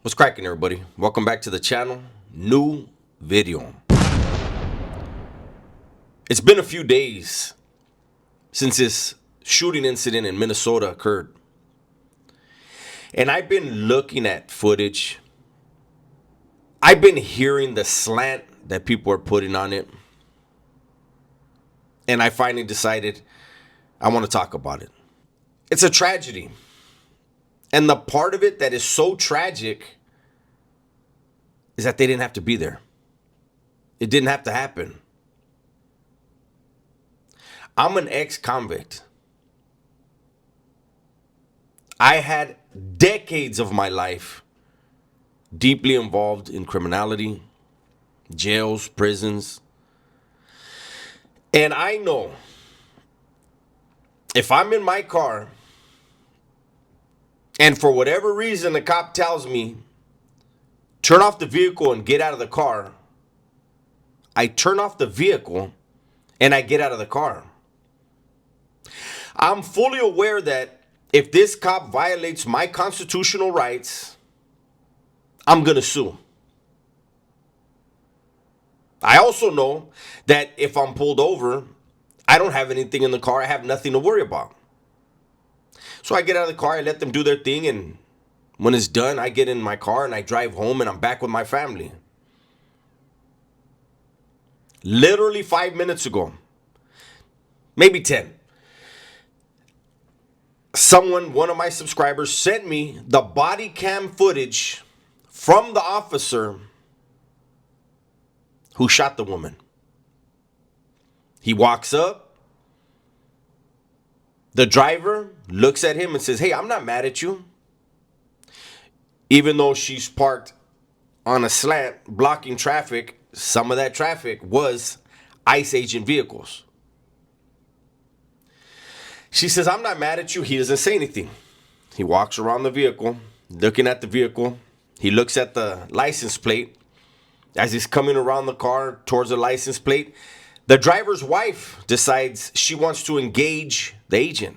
What's cracking, everybody? Welcome back to the channel. New video. It's been a few days since this shooting incident in Minnesota occurred. And I've been looking at footage. I've been hearing the slant that people are putting on it. And I finally decided I want to talk about it. It's a tragedy. And the part of it that is so tragic is that they didn't have to be there. It didn't have to happen. I'm an ex-convict. I had decades of my life deeply involved in criminality, jails, prisons. And I know if I'm in my car and for whatever reason the cop tells me, turn off the vehicle and get out of the car, I turn off the vehicle and I get out of the car. I'm fully aware that if this cop violates my constitutional rights, I'm going to sue. I also know that if I'm pulled over, I don't have anything in the car. I have nothing to worry about. So I get out of the car, I let them do their thing, and when it's done, I get in my car and I drive home and I'm back with my family. Literally 5 minutes ago, maybe 10, one of my subscribers sent me the body cam footage from the officer who shot the woman. He walks up. The driver looks at him and says, "Hey, I'm not mad at you." Even though she's parked on a slant blocking traffic, some of that traffic was ICE agent vehicles. She says, "I'm not mad at you." He doesn't say anything. He walks around the vehicle, looking at the vehicle. He looks at the license plate. As he's coming around the car towards the license plate, the driver's wife decides she wants to engage the agent.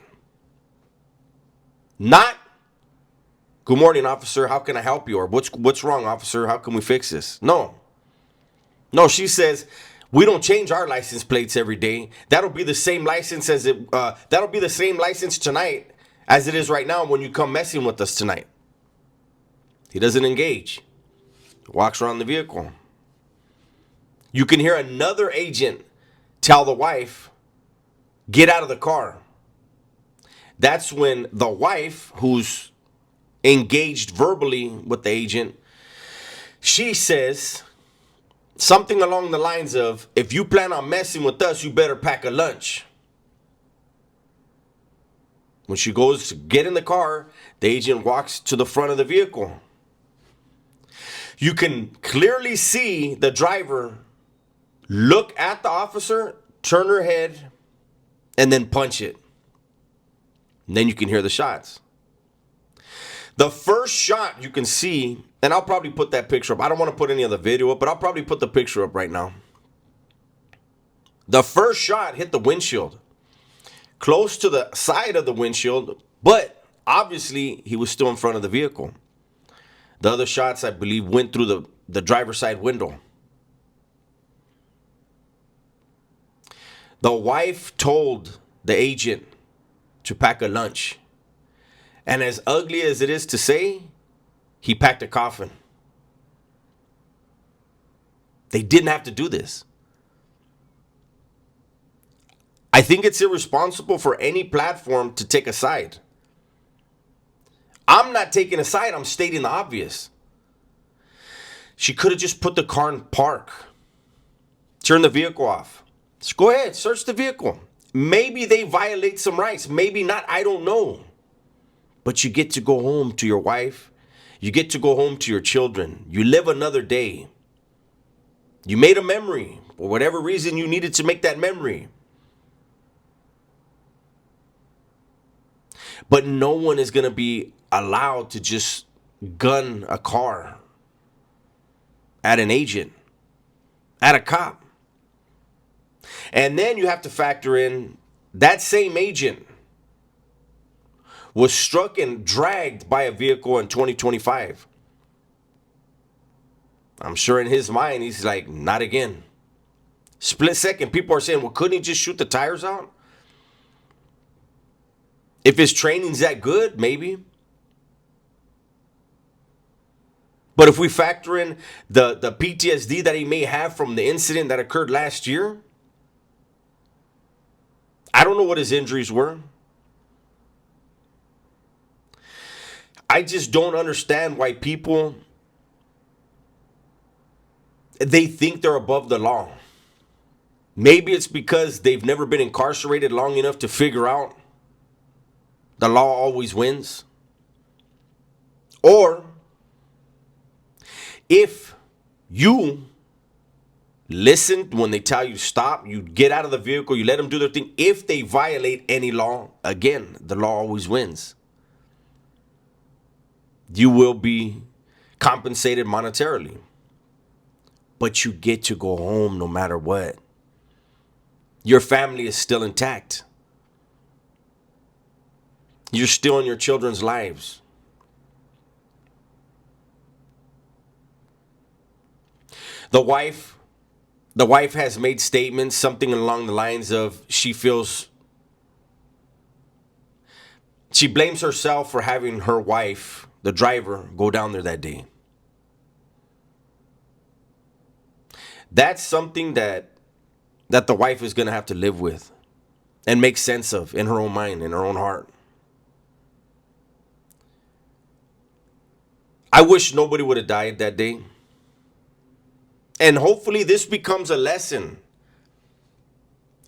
Not, "Good morning, officer. How can I help you?" Or what's wrong, officer? How can we fix this? No, she says, "We don't change our license plates every day. That'll be the same license that'll be the same license tonight as it is right now when you come messing with us tonight." He doesn't engage. Walks around the vehicle. You can hear another agent tell the wife, "Get out of the car." That's when the wife, who's engaged verbally with the agent, she says something along the lines of, "If you plan on messing with us, you better pack a lunch." When she goes to get in the car, the agent walks to the front of the vehicle. You can clearly see the driver look at the officer, turn her head, and then punch it. And then you can hear the shots. The first shot you can see, and I'll probably put that picture up. I don't want to put any of the video up, but I'll probably put the picture up right now. The first shot hit the windshield, close to the side of the windshield, but obviously he was still in front of the vehicle. The other shots, I believe, went through the driver's side window. The wife told the agent to pack a lunch. And as ugly as it is to say, he packed a coffin. They didn't have to do this. I think it's irresponsible for any platform to take a side. I'm not taking a side, I'm stating the obvious. She could have just put the car in park. Turn the vehicle off. Just go ahead, search the vehicle. Maybe they violate some rights, maybe not, I don't know. But you get to go home to your wife. You get to go home to your children. You live another day. You made a memory. For whatever reason you needed to make that memory. But no one is going to be allowed to just gun a car at an agent, at a cop. And then you have to factor in that same agent was struck and dragged by a vehicle in 2025. I'm sure in his mind, he's like, not again. Split second, people are saying, well, couldn't he just shoot the tires out? If his training's that good, maybe. But if we factor in the PTSD that he may have from the incident that occurred last year, I don't know what his injuries were. I just don't understand why people, they think they're above the law. Maybe it's because they've never been incarcerated long enough to figure out the law always wins. Or if you listen when they tell you stop, you get out of the vehicle, you let them do their thing. If they violate any law, again, the law always wins. You will be compensated monetarily. But you get to go home no matter what. Your family is still intact. You're still in your children's lives. The wife has made statements, something along the lines of she blames herself for having her wife, the driver, go down there that day. That's something that the wife is going to have to live with and make sense of in her own mind, in her own heart. I wish nobody would have died that day. And hopefully this becomes a lesson.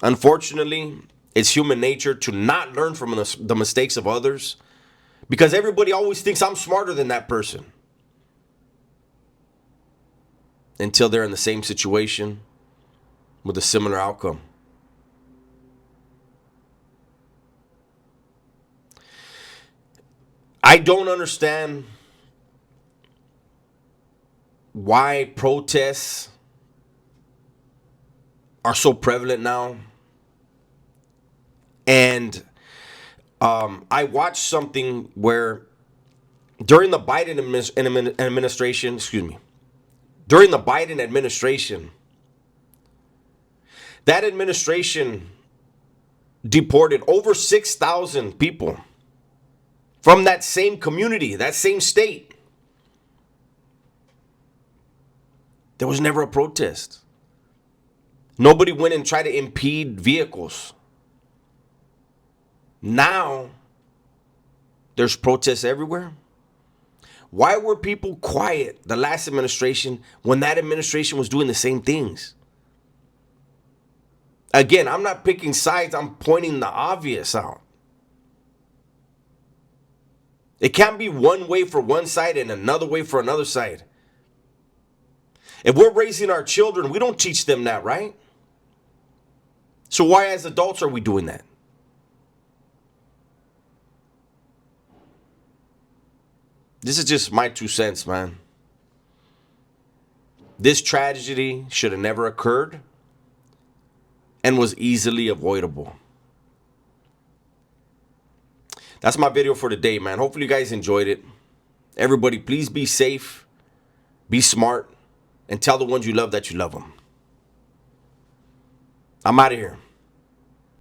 Unfortunately, it's human nature to not learn from the mistakes of others because everybody always thinks I'm smarter than that person until they're in the same situation with a similar outcome. I don't understand why protests are so prevalent now. And I watched something where during the Biden administration, during the Biden administration, that administration deported over 6,000 people from that same community, that same state. There was never a protest. Nobody went and tried to impede vehicles. Now, there's protests everywhere. Why were people quiet the last administration when that administration was doing the same things? Again, I'm not picking sides. I'm pointing the obvious out. It can't be one way for one side and another way for another side. If we're raising our children, we don't teach them that, right? So why as adults are we doing that? This is just my 2 cents, man. This tragedy should have never occurred and was easily avoidable. That's my video for today, man. Hopefully you guys enjoyed it. Everybody, please be safe, be smart, and tell the ones you love that you love them. I'm out of here.